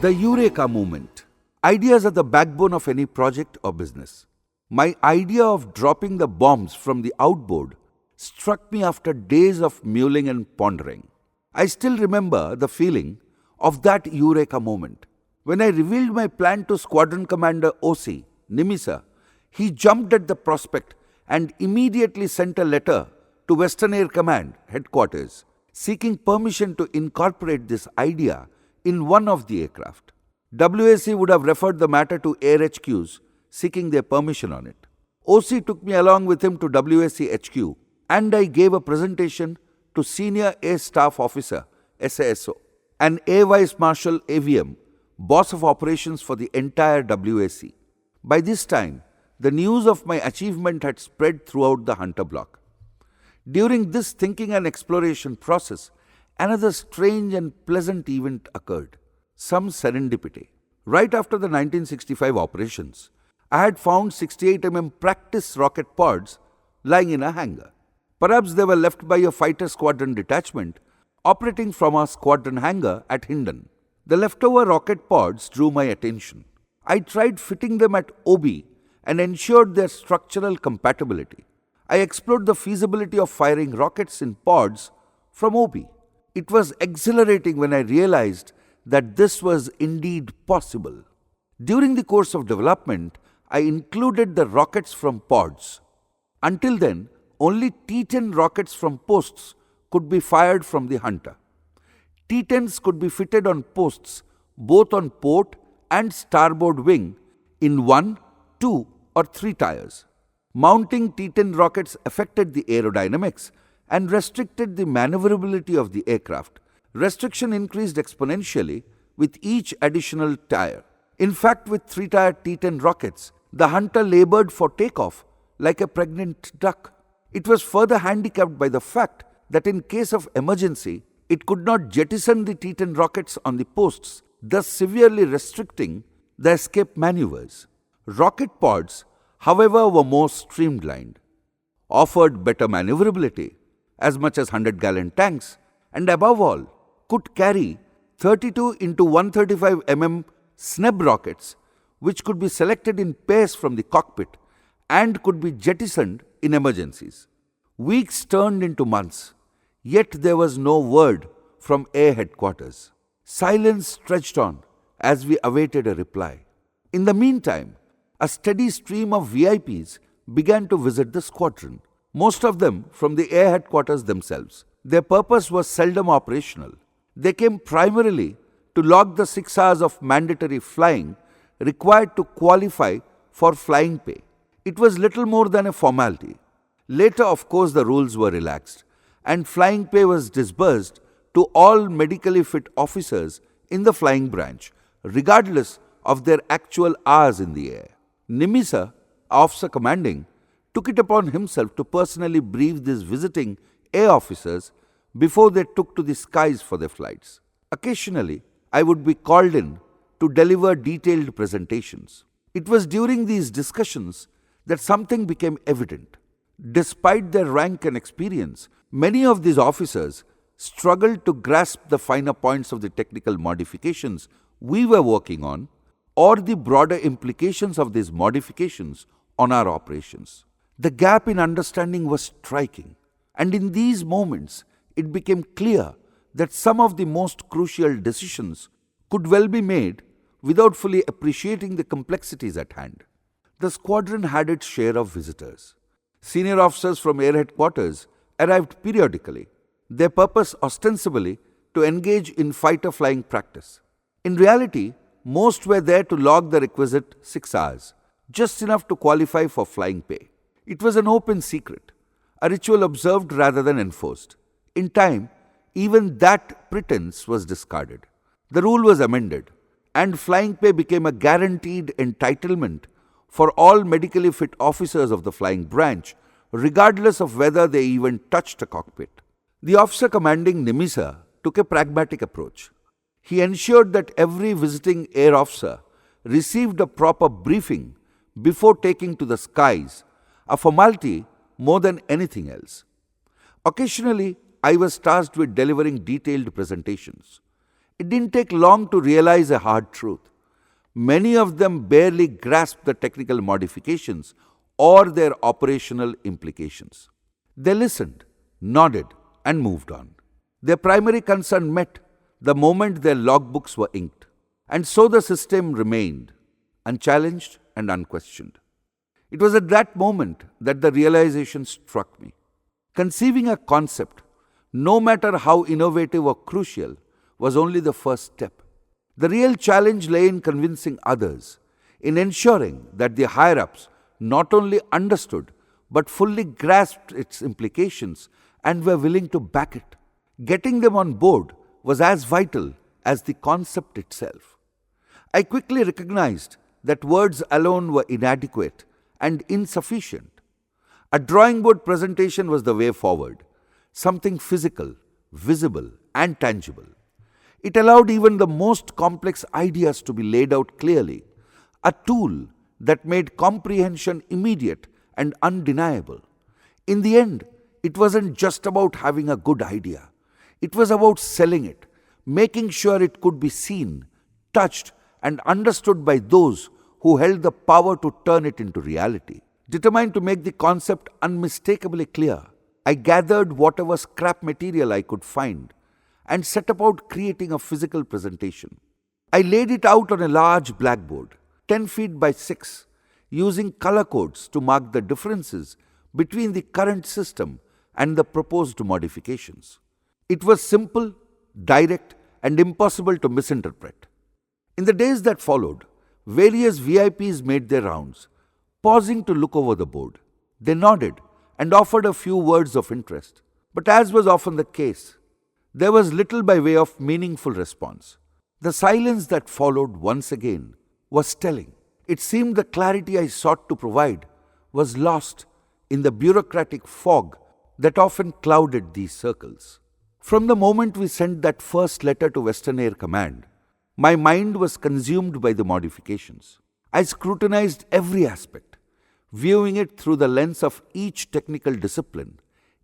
The Eureka moment. Ideas are the backbone of any project or business. My idea of dropping the bombs from the outboard struck me after days of mulling and pondering. I still remember the feeling of that Eureka moment. When I revealed my plan to Squadron Commander OC, Nimisa, he jumped at the prospect and immediately sent a letter to Western Air Command headquarters seeking permission to incorporate this idea in one of the aircraft. WAC would have referred the matter to Air HQs seeking their permission on it. OC took me along with him to WAC HQ and I gave a presentation to Senior Air Staff Officer SASO and Air Vice Marshal AVM, boss of operations for the entire WAC. By this time, the news of my achievement had spread throughout the Hunter block. During this thinking and exploration process, another strange and pleasant event occurred. Some serendipity. Right after the 1965 operations, I had found 68mm practice rocket pods lying in a hangar. Perhaps they were left by a fighter squadron detachment operating from our squadron hangar at Hindon. The leftover rocket pods drew my attention. I tried fitting them at OB and ensured their structural compatibility. I explored the feasibility of firing rockets in pods from OB. It was exhilarating when I realized that this was indeed possible. During the course of development, I included the rockets from pods. Until then, only T-10 rockets from posts could be fired from the Hunter. T-10s could be fitted on posts both on port and starboard wing in 1, 2 or 3 tires. Mounting T-10 rockets affected the aerodynamics and restricted the maneuverability of the aircraft. Restriction increased exponentially with each additional tire. In fact, with 3-tire T-10 rockets, the Hunter labored for takeoff like a pregnant duck. It was further handicapped by the fact that in case of emergency, it could not jettison the T-10 rockets on the posts, thus severely restricting the escape maneuvers. Rocket pods, however, were more streamlined, offered better maneuverability, as much as 100-gallon tanks, and above all, could carry 32 into 135 mm SNEB rockets, which could be selected in pairs from the cockpit and could be jettisoned in emergencies. Weeks turned into months, yet there was no word from Air Headquarters. Silence stretched on as we awaited a reply. In the meantime, a steady stream of VIPs began to visit the squadron, most of them from the Air Headquarters themselves. Their purpose was seldom operational. They came primarily to log the 6 hours of mandatory flying required to qualify for flying pay. It was little more than a formality. Later, of course, the rules were relaxed and flying pay was disbursed to all medically fit officers in the flying branch, regardless of their actual hours in the air. Nimisa, officer commanding, took it upon himself to personally brief these visiting air officers before they took to the skies for their flights. Occasionally, I would be called in to deliver detailed presentations. It was during these discussions that something became evident. Despite their rank and experience, many of these officers struggled to grasp the finer points of the technical modifications we were working on or the broader implications of these modifications on our operations. The gap in understanding was striking, and in these moments, it became clear that some of the most crucial decisions could well be made without fully appreciating the complexities at hand. The squadron had its share of visitors. Senior officers from Air Headquarters arrived periodically, their purpose ostensibly to engage in fighter flying practice. In reality, most were there to log the requisite 6 hours, just enough to qualify for flying pay. It was an open secret, a ritual observed rather than enforced. In time, even that pretense was discarded. The rule was amended, and flying pay became a guaranteed entitlement for all medically fit officers of the flying branch, regardless of whether they even touched a cockpit. The officer commanding Nimisa took a pragmatic approach. He ensured that every visiting air officer received a proper briefing before taking to the skies, a formality more than anything else. Occasionally, I was tasked with delivering detailed presentations. It didn't take long to realize a hard truth. Many of them barely grasped the technical modifications or their operational implications. They listened, nodded, and moved on. Their primary concern met the moment their logbooks were inked, and so the system remained unchallenged and unquestioned. It was at that moment that the realization struck me. Conceiving a concept, no matter how innovative or crucial, was only the first step. The real challenge lay in convincing others, in ensuring that the higher ups not only understood but fully grasped its implications and were willing to back it. Getting them on board was as vital as the concept itself. I quickly recognized that words alone were inadequate and insufficient. A drawing board presentation was the way forward, something physical, visible, and tangible. It allowed even the most complex ideas to be laid out clearly, a tool that made comprehension immediate and undeniable. In the end, it wasn't just about having a good idea. It was about selling it, making sure it could be seen, touched, and understood by those who held the power to turn it into reality. Determined to make the concept unmistakably clear, I gathered whatever scrap material I could find and set about creating a physical presentation. I laid it out on a large blackboard, 10 feet by 6, using color codes to mark the differences between the current system and the proposed modifications. It was simple, direct, and impossible to misinterpret. In the days that followed, various VIPs made their rounds, pausing to look over the board. They nodded and offered a few words of interest. But as was often the case, there was little by way of meaningful response. The silence that followed once again was telling. It seemed the clarity I sought to provide was lost in the bureaucratic fog that often clouded these circles. From the moment we sent that first letter to Western Air Command, my mind was consumed by the modifications. I scrutinized every aspect, viewing it through the lens of each technical discipline,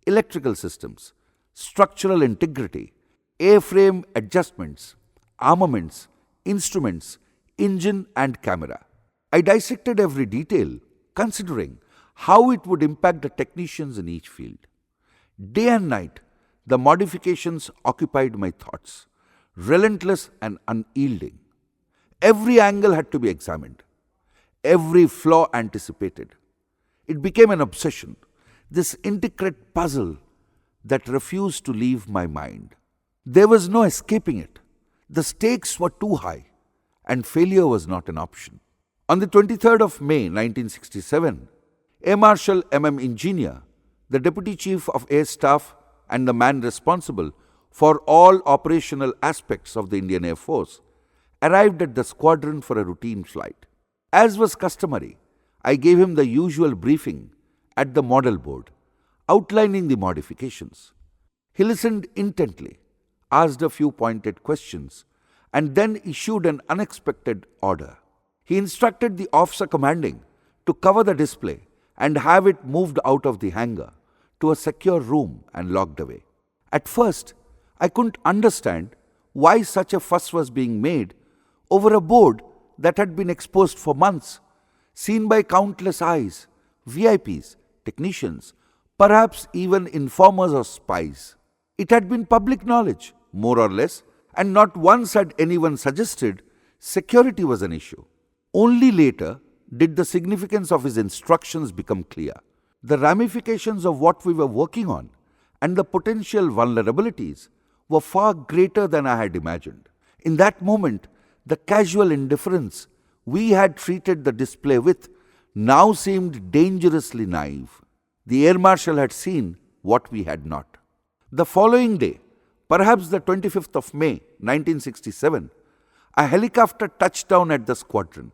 electrical systems, structural integrity, airframe adjustments, armaments, instruments, engine and camera. I dissected every detail, considering how it would impact the technicians in each field. Day and night, the modifications occupied my thoughts, relentless and unyielding. Every angle had to be examined, every flaw anticipated. It became an obsession, this intricate puzzle that refused to leave my mind. There was no escaping it. The stakes were too high, and failure was not an option. On the 23rd of May 1967, Air Marshal M.M. Engineer, the Deputy Chief of Air Staff and the man responsible for all operational aspects of the Indian Air Force, arrived at the squadron for a routine flight. As was customary, I gave him the usual briefing at the model board, outlining the modifications. He listened intently, asked a few pointed questions, and then issued an unexpected order. He instructed the officer commanding to cover the display and have it moved out of the hangar to a secure room and locked away. At first, I couldn't understand why such a fuss was being made over a board that had been exposed for months, seen by countless eyes, VIPs, technicians, perhaps even informers or spies. It had been public knowledge, more or less, and not once had anyone suggested security was an issue. Only later did the significance of his instructions become clear. The ramifications of what we were working on and the potential vulnerabilities were far greater than I had imagined. In that moment, the casual indifference we had treated the display with now seemed dangerously naive. The Air Marshal had seen what we had not. The following day, perhaps the 25th of May 1967, a helicopter touched down at the squadron.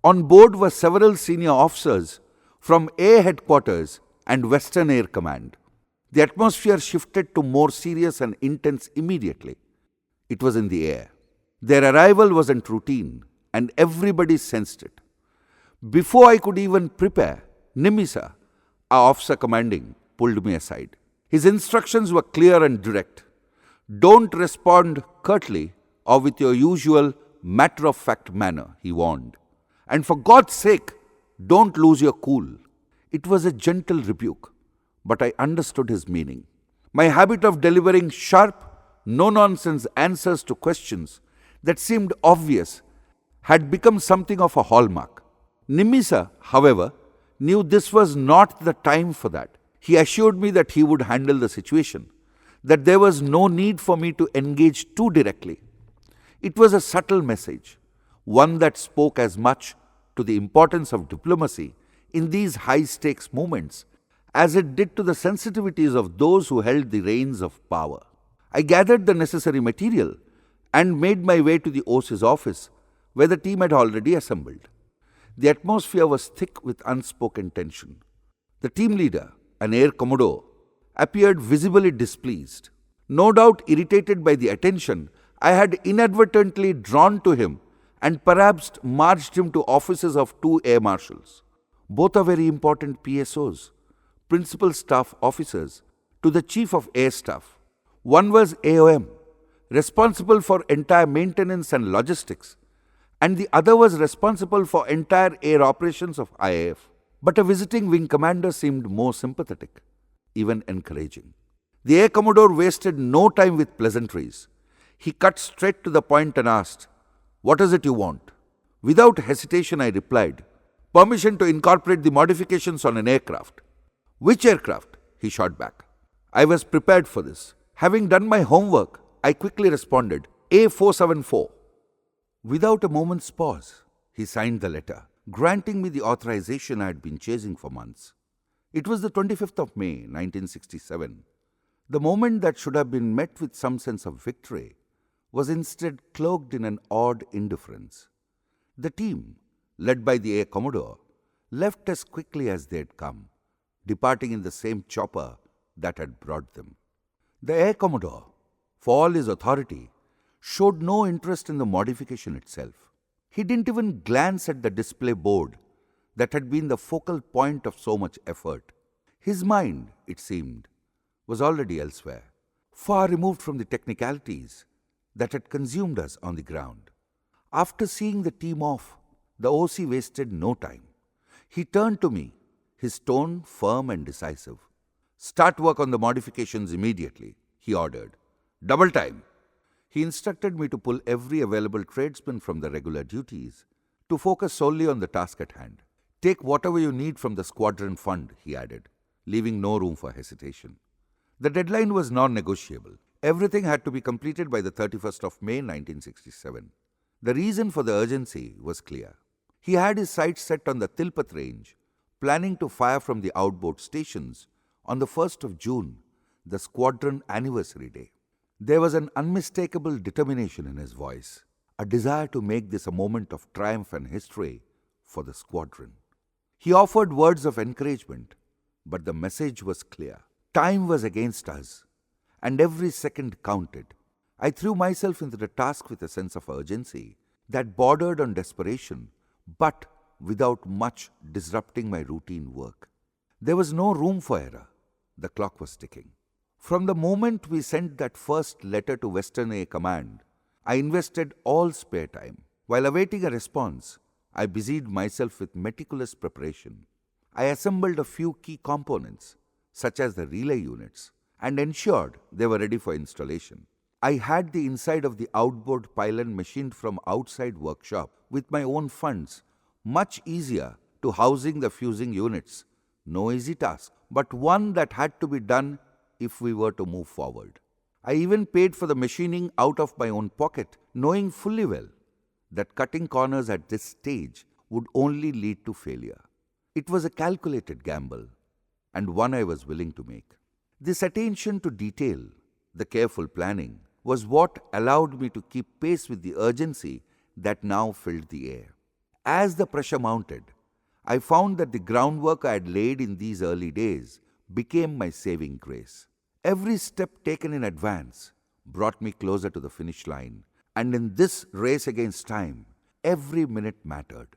On board were several senior officers from Air Headquarters and Western Air Command. The atmosphere shifted to more serious and intense immediately. It was in the air. Their arrival wasn't routine, and everybody sensed it. Before I could even prepare, Nimisa, our officer commanding, pulled me aside. His instructions were clear and direct. Don't respond curtly or with your usual matter-of-fact manner, he warned. And for God's sake, don't lose your cool. It was a gentle rebuke, but I understood his meaning. My habit of delivering sharp, no-nonsense answers to questions that seemed obvious had become something of a hallmark. Nimisa, however, knew this was not the time for that. He assured me that he would handle the situation, that there was no need for me to engage too directly. It was a subtle message, one that spoke as much to the importance of diplomacy in these high-stakes moments as it did to the sensitivities of those who held the reins of power. I gathered the necessary material and made my way to the OC's office, where the team had already assembled. The atmosphere was thick with unspoken tension. The team leader, an Air Commodore, appeared visibly displeased, no doubt irritated by the attention I had inadvertently drawn to him and perhaps marched him to offices of two air marshals. Both are very important PSOs, principal staff officers, to the Chief of Air Staff. One was AOM, responsible for entire maintenance and logistics, and the other was responsible for entire air operations of IAF. But a visiting wing commander seemed more sympathetic, even encouraging. The Air Commodore wasted no time with pleasantries. He cut straight to the point and asked, "What is it you want?" Without hesitation, I replied, "Permission to incorporate the modifications on an aircraft." "Which aircraft?" he shot back. I was prepared for this. Having done my homework, I quickly responded, "A474. Without a moment's pause, he signed the letter, granting me the authorization I had been chasing for months. It was the 25th of May, 1967. The moment that should have been met with some sense of victory was instead cloaked in an odd indifference. The team, led by the Air Commodore, left as quickly as they had come, departing in the same chopper that had brought them. The Air Commodore, for all his authority, showed no interest in the modification itself. He didn't even glance at the display board that had been the focal point of so much effort. His mind, it seemed, was already elsewhere, far removed from the technicalities that had consumed us on the ground. After seeing the team off, the OC wasted no time. He turned to me, his tone firm and decisive. "Start work on the modifications immediately," he ordered. "Double time." He instructed me to pull every available tradesman from the regular duties, to focus solely on the task at hand. "Take whatever you need from the squadron fund," he added, leaving no room for hesitation. The deadline was non-negotiable. Everything had to be completed by the 31st of May 1967. The reason for the urgency was clear. He had his sights set on the Tilpat range, planning to fire from the outboard stations on the 1st of June, the squadron anniversary day. There was an unmistakable determination in his voice, a desire to make this a moment of triumph and history for the squadron. He offered words of encouragement, but the message was clear. Time was against us, and every second counted. I threw myself into the task with a sense of urgency that bordered on desperation, but without much disrupting my routine work. There was no room for error. The clock was ticking. From the moment we sent that first letter to Western Air Command, I invested all spare time. While awaiting a response, I busied myself with meticulous preparation. I assembled a few key components, such as the relay units, and ensured they were ready for installation. I had the inside of the outboard pylon machined from outside workshop with my own funds, much easier to housing the fusing units. No easy task, but one that had to be done if we were to move forward. I even paid for the machining out of my own pocket, knowing fully well that cutting corners at this stage would only lead to failure. It was a calculated gamble, and one I was willing to make. This attention to detail, the careful planning, was what allowed me to keep pace with the urgency that now filled the air. As the pressure mounted, I found that the groundwork I had laid in these early days became my saving grace. Every step taken in advance brought me closer to the finish line, and in this race against time, every minute mattered.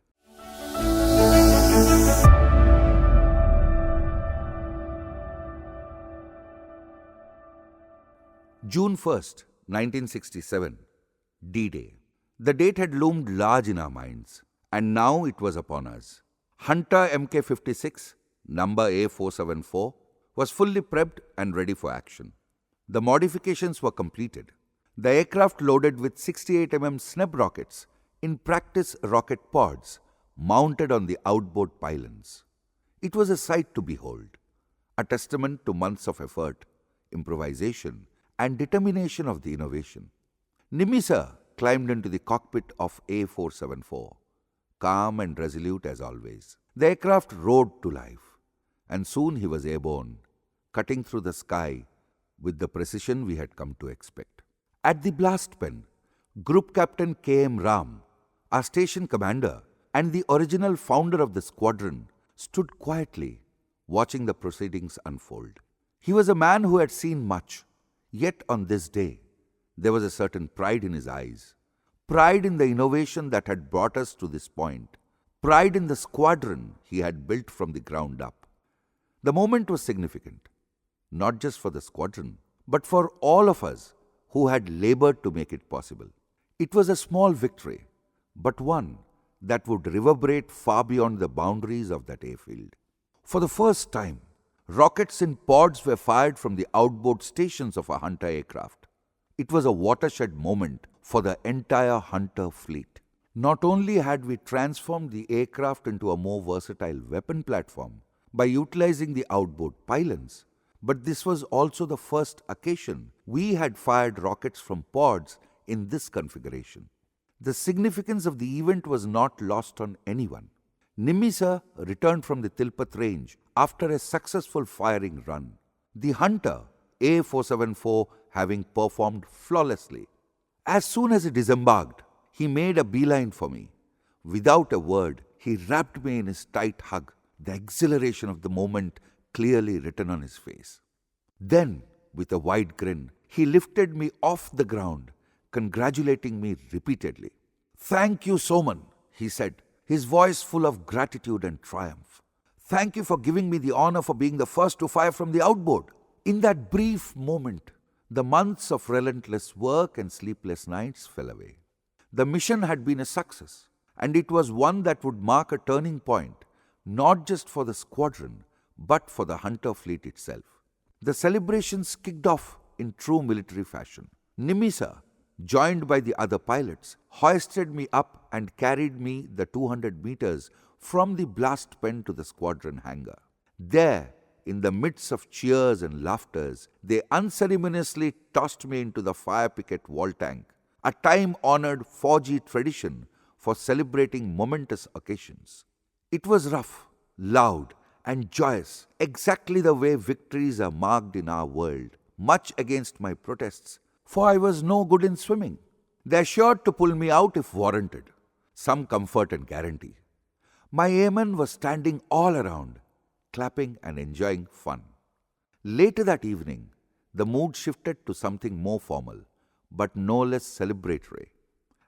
June 1st, 1967. D-Day. The date had loomed large in our minds, and now it was upon us. Hunter Mk-56, number A474, was fully prepped and ready for action. The modifications were completed. The aircraft loaded with 68 Sneb rockets in practice rocket pods mounted on the outboard pylons. It was a sight to behold, a testament to months of effort, improvisation, and determination of the innovation. Nimisa climbed into the cockpit of A474, calm and resolute as always. The aircraft roared to life, and soon he was airborne, cutting through the sky with the precision we had come to expect. At the blast pen, Group Captain K.M. Ram, our station commander and the original founder of the squadron, stood quietly, watching the proceedings unfold. He was a man who had seen much, yet on this day, there was a certain pride in his eyes, pride in the innovation that had brought us to this point, pride in the squadron he had built from the ground up. The moment was significant, not just for the squadron, but for all of us who had labored to make it possible. It was a small victory, but one that would reverberate far beyond the boundaries of that airfield. For the first time, rockets in pods were fired from the outboard stations of a Hunter aircraft. It was a watershed moment for the entire Hunter fleet. Not only had we transformed the aircraft into a more versatile weapon platform by utilizing the outboard pylons, but this was also the first occasion we had fired rockets from pods in this configuration. The significance of the event was not lost on anyone. Nimisa returned from the Tilpat range after a successful firing run, the Hunter A474 having performed flawlessly. As soon as he disembarked, he made a beeline for me. Without a word, he wrapped me in his tight hug, the exhilaration of the moment clearly written on his face. Then, with a wide grin, he lifted me off the ground, congratulating me repeatedly. "Thank you, Soman," he said, his voice full of gratitude and triumph. "Thank you for giving me the honor for being the first to fire from the outboard." In that brief moment, the months of relentless work and sleepless nights fell away. The mission had been a success, and it was one that would mark a turning point, not just for the squadron, but for the Hunter fleet itself. The celebrations kicked off in true military fashion. Nimisa, joined by the other pilots, hoisted me up and carried me the 200 meters from the blast pen to the squadron hangar. There, in the midst of cheers and laughters, they unceremoniously tossed me into the fire picket wall tank, a time-honored 4G tradition for celebrating momentous occasions. It was rough, loud, and joyous, exactly the way victories are marked in our world, much against my protests, for I was no good in swimming. They assured to pull me out if warranted, some comfort and guarantee. My airmen were standing all around, clapping and enjoying fun. Later that evening, the mood shifted to something more formal, but no less celebratory.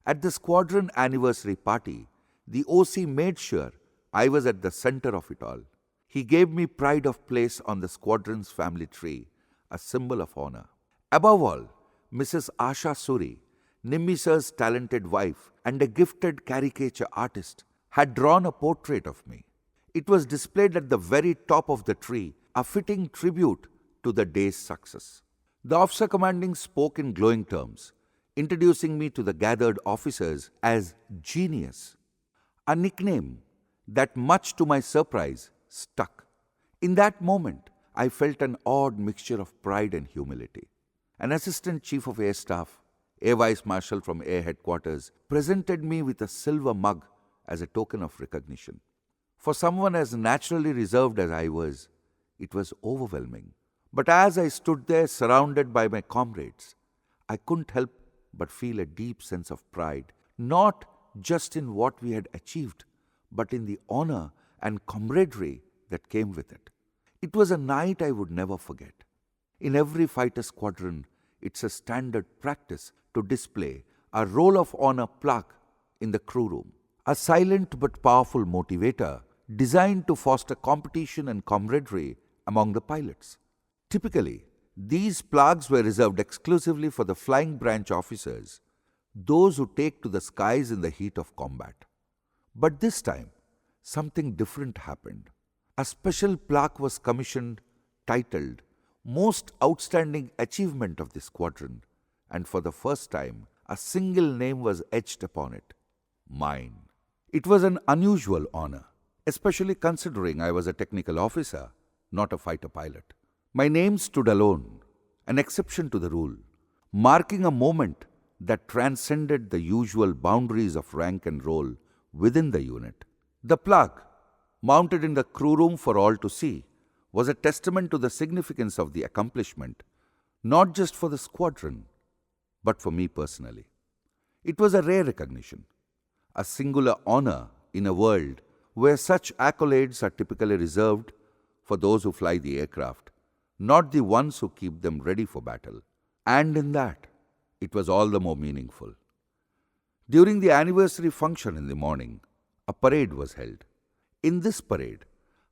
At the squadron anniversary party, the OC made sure I was at the center of it all. He gave me pride of place on the squadron's family tree, a symbol of honor. Above all, Mrs. Asha Suri, Nimisa's talented wife and a gifted caricature artist, had drawn a portrait of me. It was displayed at the very top of the tree, a fitting tribute to the day's success. The officer commanding spoke in glowing terms, introducing me to the gathered officers as Genius, a nickname that, much to my surprise, stuck. In that moment, I felt an odd mixture of pride and humility. An assistant chief of air staff, Air Vice Marshal from Air Headquarters, presented me with a silver mug as a token of recognition. For someone as naturally reserved as I was, it was overwhelming. But as I stood there surrounded by my comrades, I couldn't help but feel a deep sense of pride, not just in what we had achieved, but in the honor and camaraderie that came with it. It was a night I would never forget. In every fighter squadron, it's a standard practice to display a roll of honor plaque in the crew room, a silent but powerful motivator designed to foster competition and camaraderie among the pilots. Typically, these plaques were reserved exclusively for the flying branch officers, those who take to the skies in the heat of combat. But this time, something different happened. A special plaque was commissioned titled Most Outstanding Achievement of the Squadron, and for the first time, a single name was etched upon it: mine. It was an unusual honor, especially considering I was a technical officer, not a fighter pilot. My name stood alone, an exception to the rule, marking a moment that transcended the usual boundaries of rank and role within the unit. The plaque, mounted in the crew room for all to see, was a testament to the significance of the accomplishment, not just for the squadron, but for me personally. It was a rare recognition, a singular honor in a world where such accolades are typically reserved for those who fly the aircraft, not the ones who keep them ready for battle. And in that, it was all the more meaningful. During the anniversary function in the morning, a parade was held. In this parade,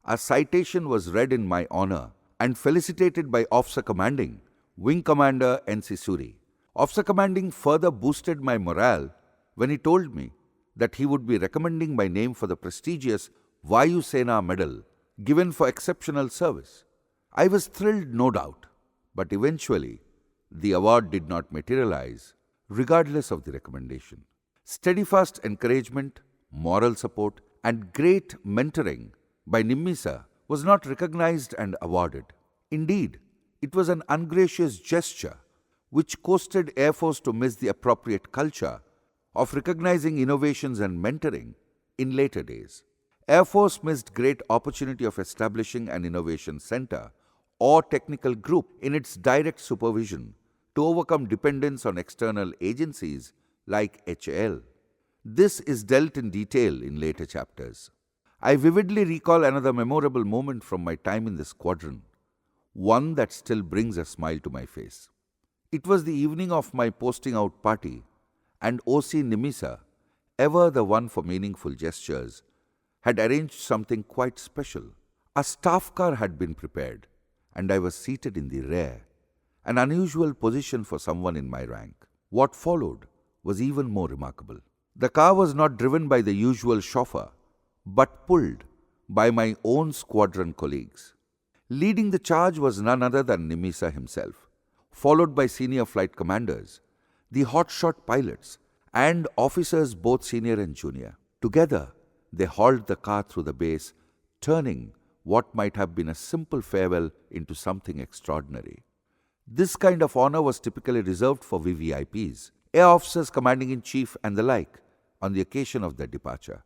a citation was read in my honor and felicitated by Officer Commanding Wing Commander N.C. Suri. Officer Commanding further boosted my morale when he told me that he would be recommending my name for the prestigious Vayu Sena Medal given for exceptional service. I was thrilled, no doubt, but eventually the award did not materialize, regardless of the recommendation. Steadfast encouragement, moral support, and great mentoring by Nimmi was not recognized and awarded. Indeed, it was an ungracious gesture which costed Air Force to miss the appropriate culture of recognizing innovations and mentoring in later days. Air Force missed great opportunity of establishing an innovation center or technical group in its direct supervision to overcome dependence on external agencies like HAL. This is dealt in detail in later chapters. I vividly recall another memorable moment from my time in the squadron, one that still brings a smile to my face. It was the evening of my posting out party, and OC Nimisa, ever the one for meaningful gestures, had arranged something quite special. A staff car had been prepared, and I was seated in the rear, an unusual position for someone in my rank. What followed was even more remarkable. The car was not driven by the usual chauffeur, but pulled by my own squadron colleagues. Leading the charge was none other than Nimisa himself, followed by senior flight commanders, the hotshot pilots, and officers both senior and junior. Together, they hauled the car through the base, turning what might have been a simple farewell into something extraordinary. This kind of honor was typically reserved for VVIPs, air officers, commanding-in-chief, and the like, on the occasion of their departure.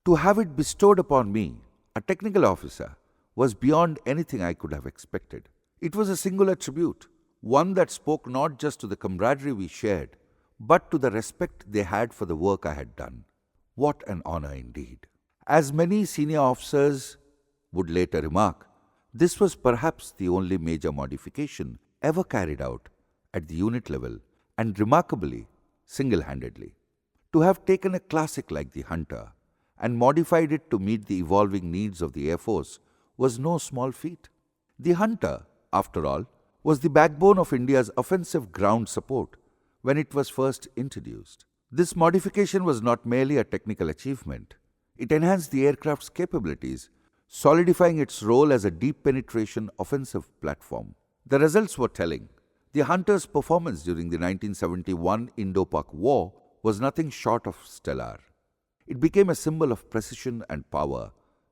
To have it bestowed upon me, a technical officer, was beyond anything I could have expected. It was a singular tribute, one that spoke not just to the camaraderie we shared, but to the respect they had for the work I had done. What an honor indeed. As many senior officers would later remark, this was perhaps the only major modification ever carried out at the unit level, and remarkably, single-handedly. To have taken a classic like the Hunter and modified it to meet the evolving needs of the Air Force was no small feat. The Hunter, after all, was the backbone of India's offensive ground support when it was first introduced. This modification was not merely a technical achievement. It enhanced the aircraft's capabilities, solidifying its role as a deep penetration offensive platform. The results were telling. The Hunter's performance during the 1971 Indo-Pak War was nothing short of stellar. It became a symbol of precision and power,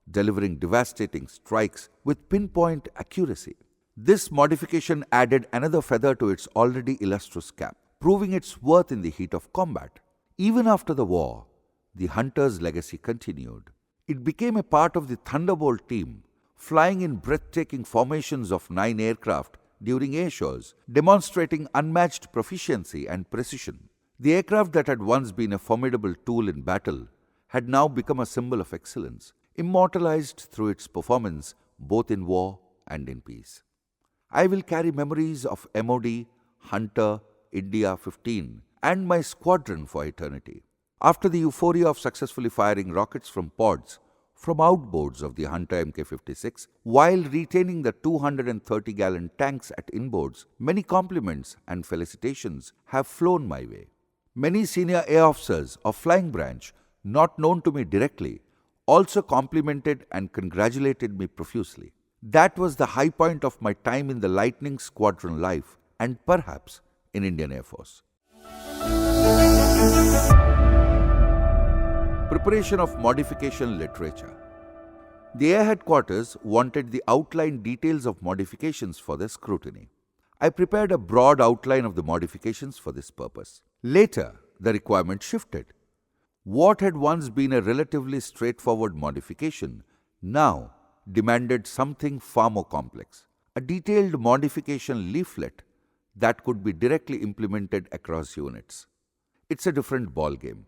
delivering devastating strikes with pinpoint accuracy. This modification added another feather to its already illustrious cap, proving its worth in the heat of combat. Even after the war, the Hunter's legacy continued. It became a part of the Thunderbolt team, flying in breathtaking formations of 9 aircraft during air shows, demonstrating unmatched proficiency and precision. The aircraft that had once been a formidable tool in battle had now become a symbol of excellence, immortalized through its performance both in war and in peace. I will carry memories of MOD, Hunter, India 15, and my squadron for eternity. After the euphoria of successfully firing rockets from pods from outboards of the Hunter Mk-56, while retaining the 230-gallon tanks at inboards, many compliments and felicitations have flown my way. Many senior air officers of Flying Branch, not known to me directly, also complimented and congratulated me profusely. That was the high point of my time in the Lightning Squadron life and perhaps in Indian Air Force. Preparation of modification literature. The Air Headquarters wanted the outline details of modifications for their scrutiny. I prepared a broad outline of the modifications for this purpose. Later, the requirement shifted. What had once been a relatively straightforward modification now demanded something far more complex. A detailed modification leaflet that could be directly implemented across units. It's a different ballgame.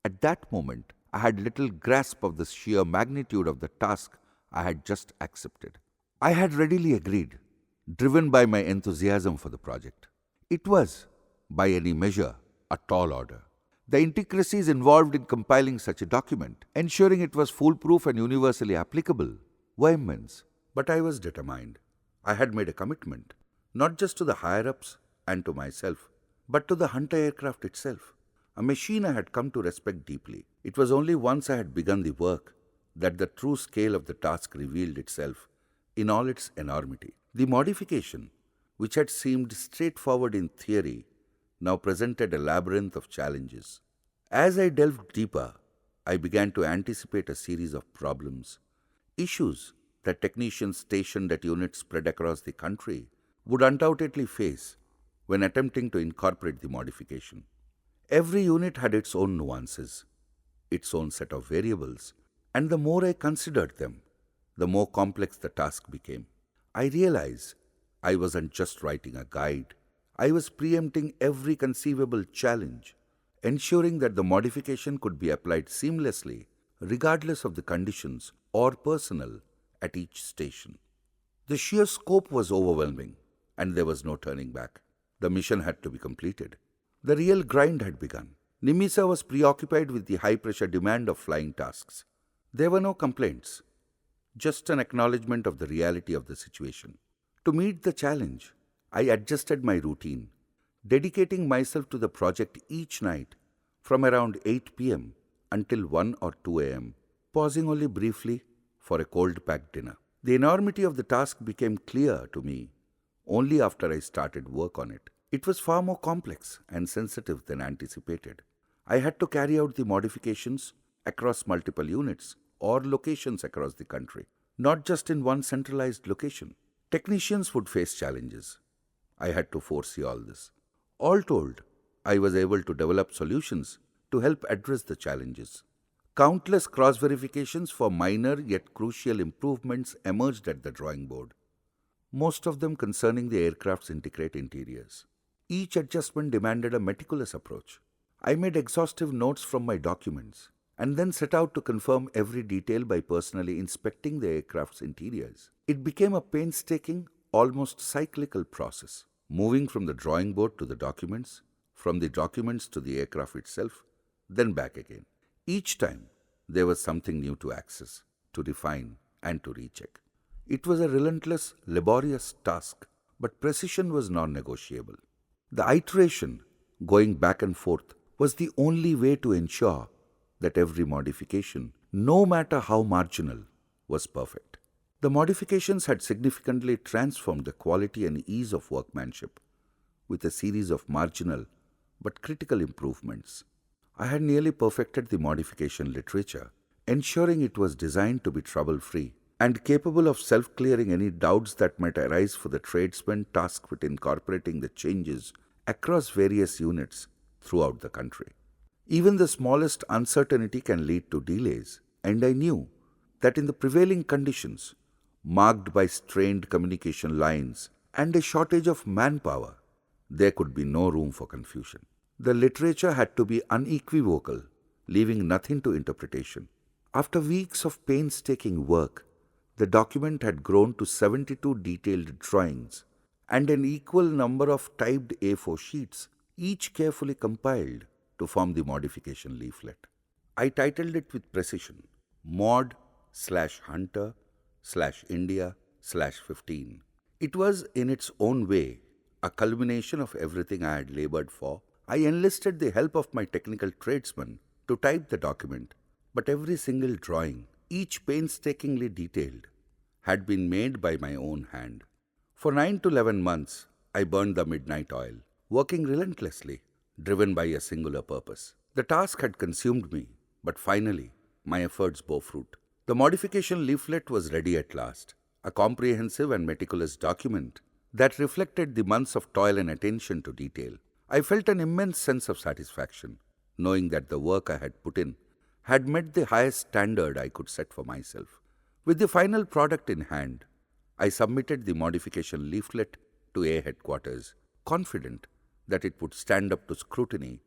At that moment, I had little grasp of the sheer magnitude of the task I had just accepted. I had readily agreed, driven by my enthusiasm for the project. It was, by any measure, a tall order. The intricacies involved in compiling such a document, ensuring it was foolproof and universally applicable, were immense. But I was determined. I had made a commitment, not just to the higher-ups and to myself, but to the Hunter aircraft itself, a machine I had come to respect deeply. It was only once I had begun the work that the true scale of the task revealed itself in all its enormity. The modification, which had seemed straightforward in theory, now presented a labyrinth of challenges. As I delved deeper, I began to anticipate a series of problems, issues that technicians stationed at units spread across the country would undoubtedly face when attempting to incorporate the modification. Every unit had its own nuances, its own set of variables, and the more I considered them, the more complex the task became. I realized I wasn't just writing a guide. I was preempting every conceivable challenge, ensuring that the modification could be applied seamlessly, regardless of the conditions or personnel at each station. The sheer scope was overwhelming, and there was no turning back. The mission had to be completed. The real grind had begun. Nimisa was preoccupied with the high-pressure demand of flying tasks. There were no complaints, just an acknowledgement of the reality of the situation. To meet the challenge, I adjusted my routine, dedicating myself to the project each night from around 8 p.m. until 1 or 2 a.m., pausing only briefly for a cold-packed dinner. The enormity of the task became clear to me only after I started work on it. It was far more complex and sensitive than anticipated. I had to carry out the modifications across multiple units or locations across the country, not just in one centralized location. Technicians would face challenges. I had to foresee all this. All told, I was able to develop solutions to help address the challenges. Countless cross-verifications for minor yet crucial improvements emerged at the drawing board, most of them concerning the aircraft's intricate interiors. Each adjustment demanded a meticulous approach. I made exhaustive notes from my documents and then set out to confirm every detail by personally inspecting the aircraft's interiors. It became a painstaking, almost cyclical process, moving from the drawing board to the documents, from the documents to the aircraft itself, then back again. Each time, there was something new to access, to refine, and to recheck. It was a relentless, laborious task, but precision was non-negotiable. The iteration, going back and forth, was the only way to ensure that every modification, no matter how marginal, was perfect. The modifications had significantly transformed the quality and ease of workmanship, with a series of marginal but critical improvements. I had nearly perfected the modification literature, ensuring it was designed to be trouble-free and capable of self-clearing any doubts that might arise for the tradesmen tasked with incorporating the changes across various units throughout the country. Even the smallest uncertainty can lead to delays, and I knew that in the prevailing conditions, marked by strained communication lines and a shortage of manpower, there could be no room for confusion. The literature had to be unequivocal, leaving nothing to interpretation. After weeks of painstaking work, the document had grown to 72 detailed drawings and an equal number of typed A4 sheets, each carefully compiled to form the modification leaflet. I titled it with precision, Mod/Hunter/India/15. It was, in its own way, a culmination of everything I had labored for. I enlisted the help of my technical tradesman to type the document, but every single drawing, each painstakingly detailed, had been made by my own hand. For 9 to 11 months, I burned the midnight oil, working relentlessly, driven by a singular purpose. The task had consumed me, but finally, my efforts bore fruit. The modification leaflet was ready at last, a comprehensive and meticulous document that reflected the months of toil and attention to detail. I felt an immense sense of satisfaction, knowing that the work I had put in had met the highest standard I could set for myself. With the final product in hand, I submitted the modification leaflet to A headquarters, confident that it would stand up to scrutiny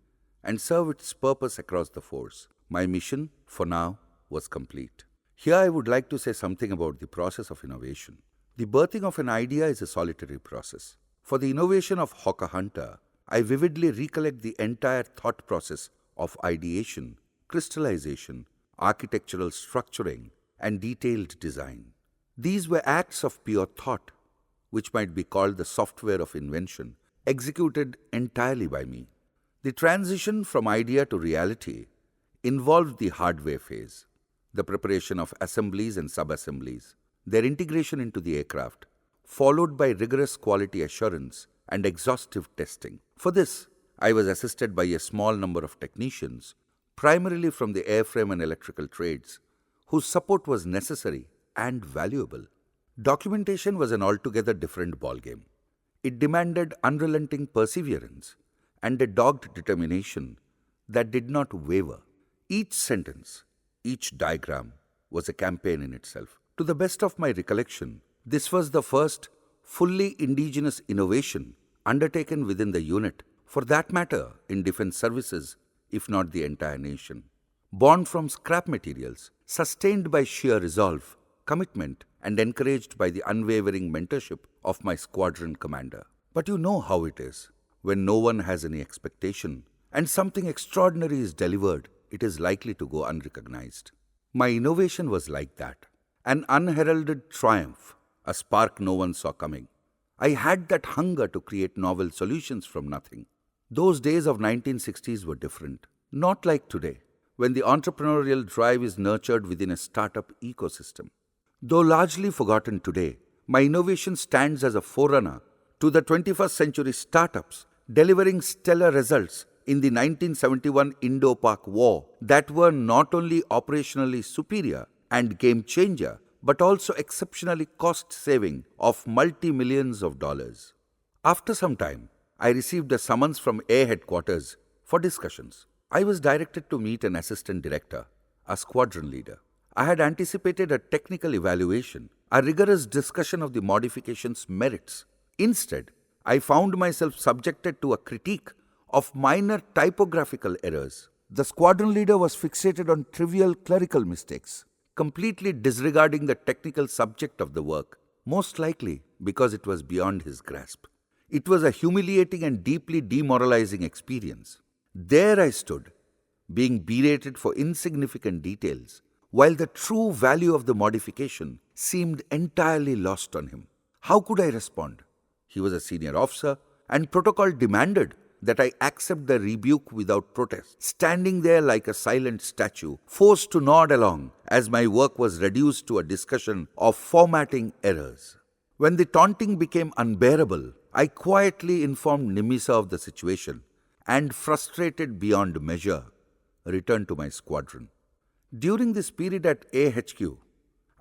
and serve its purpose across the force. My mission, for now, was complete. Here I would like to say something about the process of innovation. The birthing of an idea is a solitary process. For the innovation of Hawker Hunter, I vividly recollect the entire thought process of ideation, crystallization, architectural structuring, and detailed design. These were acts of pure thought, which might be called the software of invention, executed entirely by me. The transition from idea to reality involved the hardware phase, the preparation of assemblies and sub-assemblies, their integration into the aircraft, followed by rigorous quality assurance and exhaustive testing. For this, I was assisted by a small number of technicians, primarily from the airframe and electrical trades, whose support was necessary and valuable. Documentation was an altogether different ballgame. It demanded unrelenting perseverance and a dogged determination that did not waver. Each sentence, each diagram was a campaign in itself. To the best of my recollection, this was the first fully indigenous innovation undertaken within the unit, for that matter in defense services, if not the entire nation. Born from scrap materials, sustained by sheer resolve, commitment, and encouraged by the unwavering mentorship of my squadron commander. But you know how it is. When no one has any expectation and something extraordinary is delivered, it is likely to go unrecognized. My innovation was like that. An unheralded triumph, a spark no one saw coming. I had that hunger to create novel solutions from nothing. Those days of 1960s were different. Not like today, when the entrepreneurial drive is nurtured within a startup ecosystem. Though largely forgotten today, my innovation stands as a forerunner to the 21st century startups delivering stellar results in the 1971 Indo-Pak War that were not only operationally superior and game-changer, but also exceptionally cost-saving of multi-millions of dollars. After some time, I received a summons from Air Headquarters for discussions. I was directed to meet an assistant director, a squadron leader. I had anticipated a technical evaluation, a rigorous discussion of the modification's merits. Instead, I found myself subjected to a critique of minor typographical errors. The squadron leader was fixated on trivial clerical mistakes, completely disregarding the technical subject of the work, most likely because it was beyond his grasp. It was a humiliating and deeply demoralizing experience. There I stood, being berated for insignificant details, while the true value of the modification seemed entirely lost on him. How could I respond? He was a senior officer, and protocol demanded that I accept the rebuke without protest, standing there like a silent statue, forced to nod along as my work was reduced to a discussion of formatting errors. When the taunting became unbearable, I quietly informed Nimisa of the situation and, frustrated beyond measure, returned to my squadron. During this period at AHQ,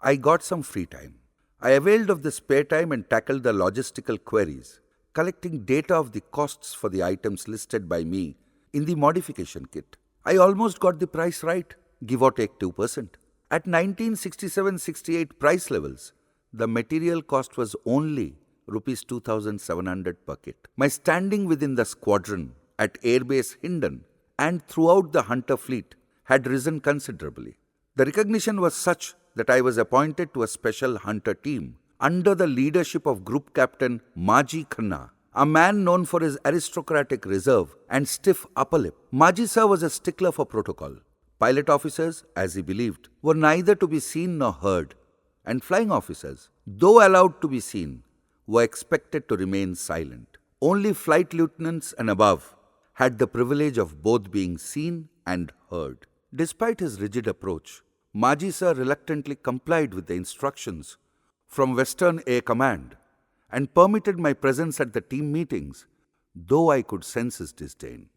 I got some free time. I availed of the spare time and tackled the logistical queries, collecting data of the costs for the items listed by me in the modification kit. I almost got the price right, give or take 2%. At 1967-68 price levels, the material cost was only Rs 2,700 per kit. My standing within the squadron at Airbase Hindon and throughout the Hunter fleet had risen considerably. The recognition was such that I was appointed to a special Hunter team under the leadership of Group Captain Maji Khanna, a man known for his aristocratic reserve and stiff upper lip. Maji sir was a stickler for protocol. Pilot officers, as he believed, were neither to be seen nor heard, and flying officers, though allowed to be seen, were expected to remain silent. Only flight lieutenants and above had the privilege of both being seen and heard. Despite his rigid approach, Maji sir reluctantly complied with the instructions from Western Air Command and permitted my presence at the team meetings, though I could sense his disdain.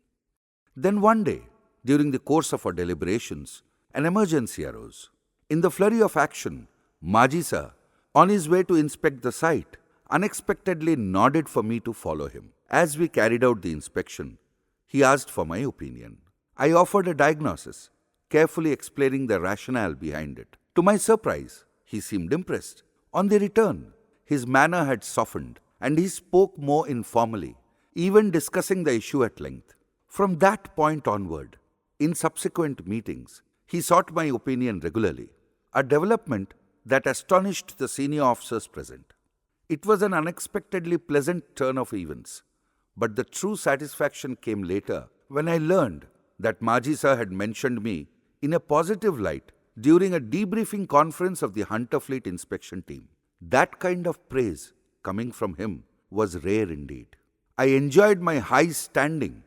Then one day, during the course of our deliberations, an emergency arose. In the flurry of action, Maji sir, on his way to inspect the site, unexpectedly nodded for me to follow him. As we carried out the inspection, he asked for my opinion. I offered a diagnosis, carefully explaining the rationale behind it. To my surprise, he seemed impressed. On the return, his manner had softened and he spoke more informally, even discussing the issue at length. From that point onward, in subsequent meetings, he sought my opinion regularly, a development that astonished the senior officers present. It was an unexpectedly pleasant turn of events, but the true satisfaction came later when I learned that Maji sir had mentioned me in a positive light during a debriefing conference of the Hunter Fleet inspection team. That kind of praise coming from him was rare indeed. I enjoyed my high standing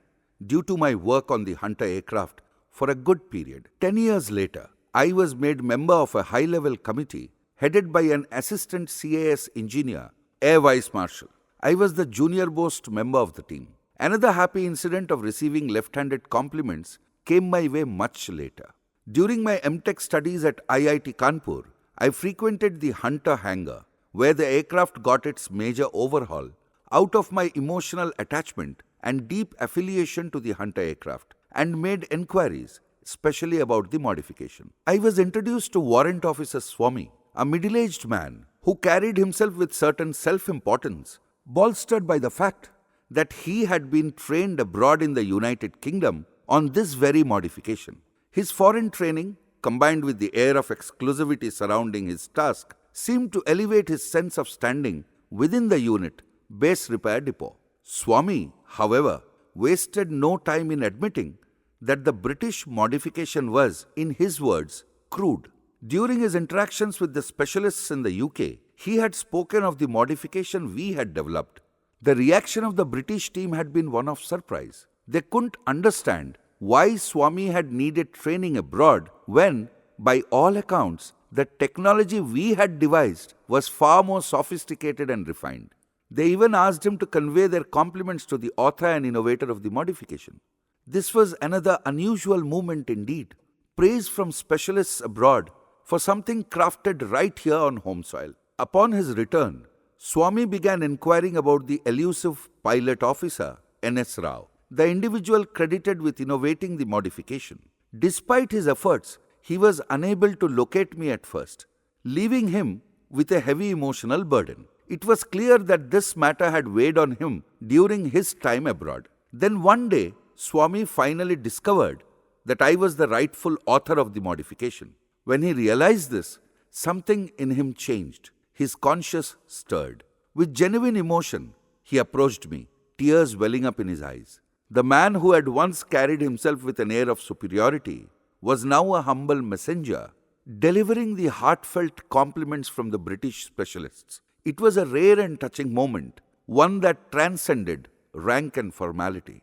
due to my work on the Hunter aircraft for a good period. 10 years later, I was made member of a high-level committee headed by an assistant CAS engineer, Air Vice Marshal. I was the junior most member of the team. Another happy incident of receiving left-handed compliments came my way much later. During my MTech studies at IIT Kanpur, I frequented the Hunter hangar, where the aircraft got its major overhaul, out of my emotional attachment and deep affiliation to the Hunter aircraft, and made enquiries, especially about the modification. I was introduced to Warrant Officer Swami, a middle-aged man who carried himself with certain self-importance, bolstered by the fact that he had been trained abroad in the United Kingdom on this very modification. His foreign training, combined with the air of exclusivity surrounding his task, seemed to elevate his sense of standing within the unit base repair depot. Swami, however, wasted no time in admitting that the British modification was, in his words, crude. During his interactions with the specialists in the UK, he had spoken of the modification we had developed. The reaction of the British team had been one of surprise. They couldn't understand why Swami had needed training abroad when, by all accounts, the technology we had devised was far more sophisticated and refined. They even asked him to convey their compliments to the author and innovator of the modification. This was another unusual moment indeed. Praise from specialists abroad for something crafted right here on home soil. Upon his return, Swami began inquiring about the elusive pilot officer, N.S. Rao, the individual credited with innovating the modification. Despite his efforts, he was unable to locate me at first, leaving him with a heavy emotional burden. It was clear that this matter had weighed on him during his time abroad. Then one day, Swami finally discovered that I was the rightful author of the modification. When he realized this, something in him changed. His conscience stirred. With genuine emotion, he approached me, tears welling up in his eyes. The man who had once carried himself with an air of superiority was now a humble messenger, delivering the heartfelt compliments from the British specialists. It was a rare and touching moment, one that transcended rank and formality.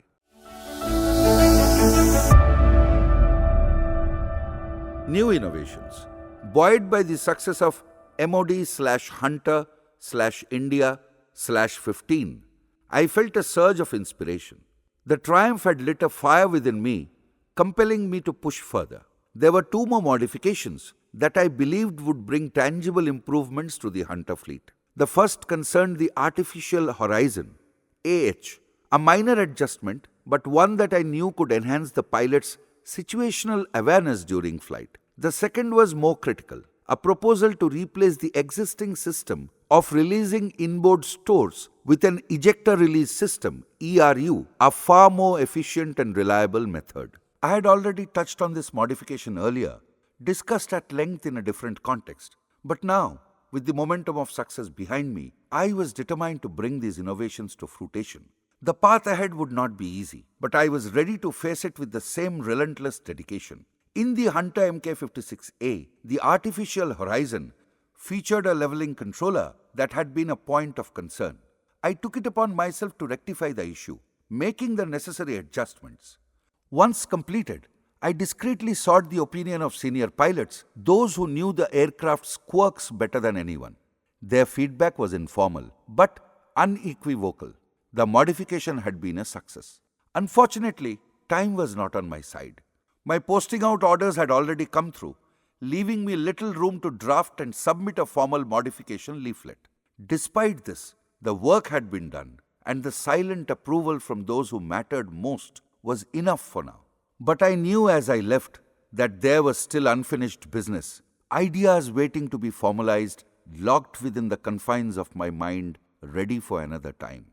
New innovations. Buoyed by the success of MOD/Hunter/India/15, I felt a surge of inspiration. The triumph had lit a fire within me, compelling me to push further. There were two more modifications that I believed would bring tangible improvements to the Hunter fleet. The first concerned the Artificial Horizon, AH, a minor adjustment, but one that I knew could enhance the pilot's situational awareness during flight. The second was more critical, a proposal to replace the existing system of releasing inboard stores with an ejector release system, ERU, a far more efficient and reliable method. I had already touched on this modification earlier, discussed at length in a different context. But now, with the momentum of success behind me, I was determined to bring these innovations to fruition. The path ahead would not be easy, but I was ready to face it with the same relentless dedication. In the Hunter Mk56A, the Artificial Horizon featured a leveling controller that had been a point of concern. I took it upon myself to rectify the issue, making the necessary adjustments. Once completed, I discreetly sought the opinion of senior pilots, those who knew the aircraft's quirks better than anyone. Their feedback was informal, but unequivocal. The modification had been a success. Unfortunately, time was not on my side. My posting out orders had already come through, leaving me little room to draft and submit a formal modification leaflet. Despite this, the work had been done, and the silent approval from those who mattered most was enough for now. But I knew as I left that there was still unfinished business, ideas waiting to be formalized, locked within the confines of my mind, ready for another time.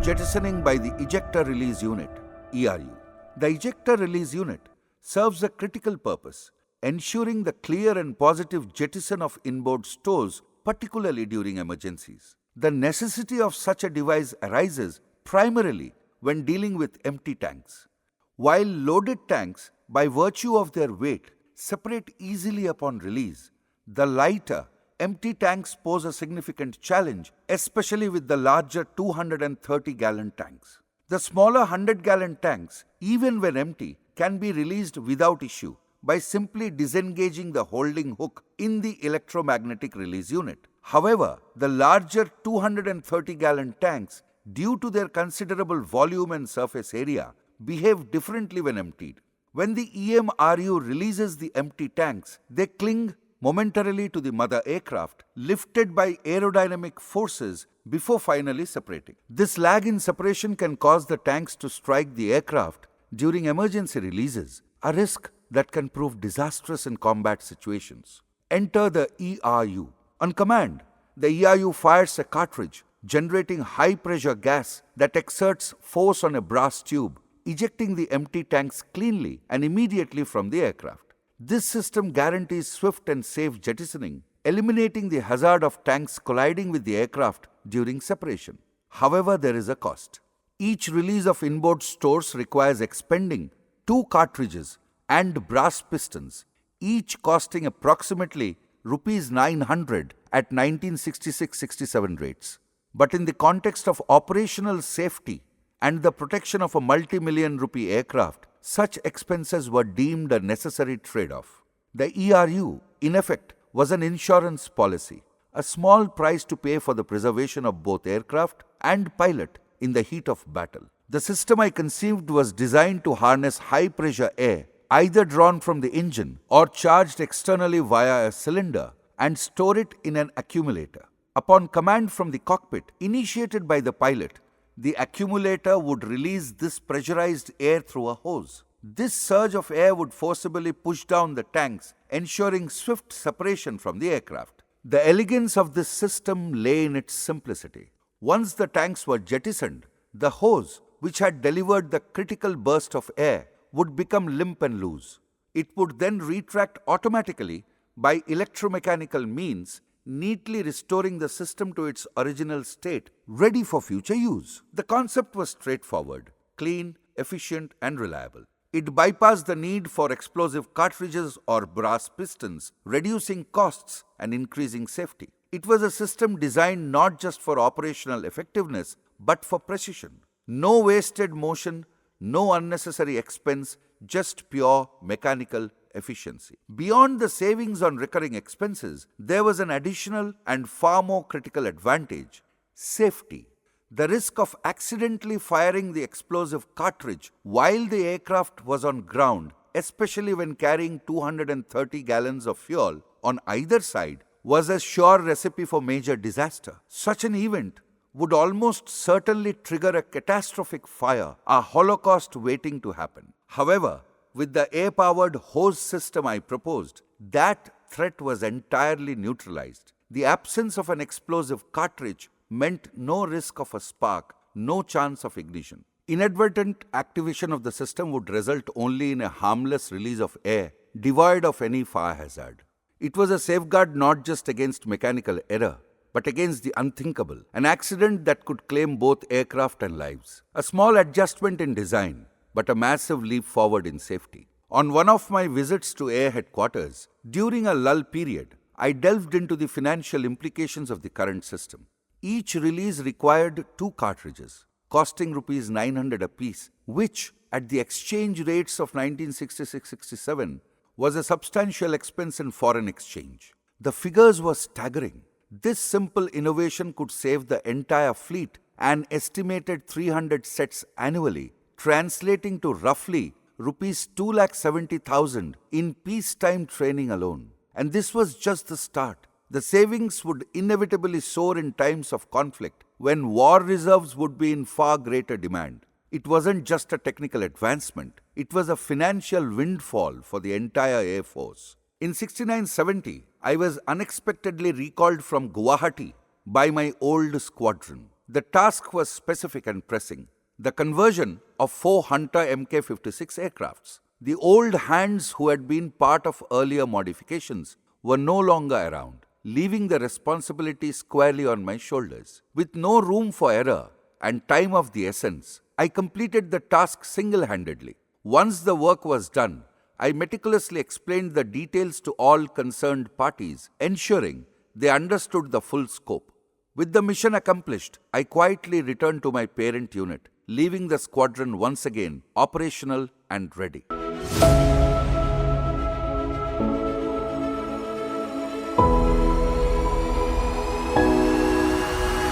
Jettisoning by the Ejector Release Unit, ERU. The Ejector Release Unit serves a critical purpose, ensuring the clear and positive jettison of inboard stores, particularly during emergencies. The necessity of such a device arises primarily when dealing with empty tanks. While loaded tanks, by virtue of their weight, separate easily upon release, the lighter, empty tanks pose a significant challenge, especially with the larger 230-gallon tanks. The smaller 100-gallon tanks, even when empty, can be released without issue by simply disengaging the holding hook in the electromagnetic release unit. However, the larger 230-gallon tanks, due to their considerable volume and surface area, behave differently when emptied. When the EMRU releases the empty tanks, they cling momentarily to the mother aircraft, lifted by aerodynamic forces before finally separating. This lag in separation can cause the tanks to strike the aircraft during emergency releases, a risk that can prove disastrous in combat situations. Enter the ERU. On command, the ERU fires a cartridge, generating high-pressure gas that exerts force on a brass tube, ejecting the empty tanks cleanly and immediately from the aircraft. This system guarantees swift and safe jettisoning, eliminating the hazard of tanks colliding with the aircraft during separation. However, there is a cost. Each release of inboard stores requires expending 2 cartridges and brass pistons, each costing approximately Rs 900 at 1966-67 rates. But in the context of operational safety and the protection of a multi-million rupee aircraft, such expenses were deemed a necessary trade-off. The ERU, in effect, was an insurance policy, a small price to pay for the preservation of both aircraft and pilot in the heat of battle. The system I conceived was designed to harness high-pressure air, either drawn from the engine or charged externally via a cylinder, and store it in an accumulator. Upon command from the cockpit, initiated by the pilot, the accumulator would release this pressurized air through a hose. This surge of air would forcibly push down the tanks, ensuring swift separation from the aircraft. The elegance of this system lay in its simplicity. Once the tanks were jettisoned, the hose, which had delivered the critical burst of air, would become limp and loose. It would then retract automatically by electromechanical means, neatly restoring the system to its original state, ready for future use. The concept was straightforward, clean, efficient, and reliable. It bypassed the need for explosive cartridges or brass pistons, reducing costs and increasing safety. It was a system designed not just for operational effectiveness, but for precision. No wasted motion, no unnecessary expense, just pure mechanical efficiency. Beyond the savings on recurring expenses, there was an additional and far more critical advantage: safety. The risk of accidentally firing the explosive cartridge while the aircraft was on ground, especially when carrying 230 gallons of fuel on either side, was a sure recipe for major disaster. Such an event would almost certainly trigger a catastrophic fire, a holocaust waiting to happen. However, with the air-powered hose system I proposed, that threat was entirely neutralized. The absence of an explosive cartridge meant no risk of a spark, no chance of ignition. Inadvertent activation of the system would result only in a harmless release of air, devoid of any fire hazard. It was a safeguard not just against mechanical error, but against the unthinkable, an accident that could claim both aircraft and lives. A small adjustment in design, but a massive leap forward in safety. On one of my visits to Air Headquarters, during a lull period, I delved into the financial implications of the current system. Each release required 2 cartridges, costing rupees 900 apiece, which, at the exchange rates of 1966-67, was a substantial expense in foreign exchange. The figures were staggering. This simple innovation could save the entire fleet an estimated 300 sets annually, translating to roughly rupees 2,70,000 in peacetime training alone. And this was just the start. The savings would inevitably soar in times of conflict when war reserves would be in far greater demand. It wasn't just a technical advancement, it was a financial windfall for the entire Air Force. In 69-70, I was unexpectedly recalled from Guwahati by my old squadron. The task was specific and pressing: the conversion of 4 Hunter Mk-56 aircrafts. The old hands who had been part of earlier modifications were no longer around, leaving the responsibility squarely on my shoulders. With no room for error and time of the essence, I completed the task single-handedly. Once the work was done, I meticulously explained the details to all concerned parties, ensuring they understood the full scope. With the mission accomplished, I quietly returned to my parent unit, leaving the squadron once again operational and ready.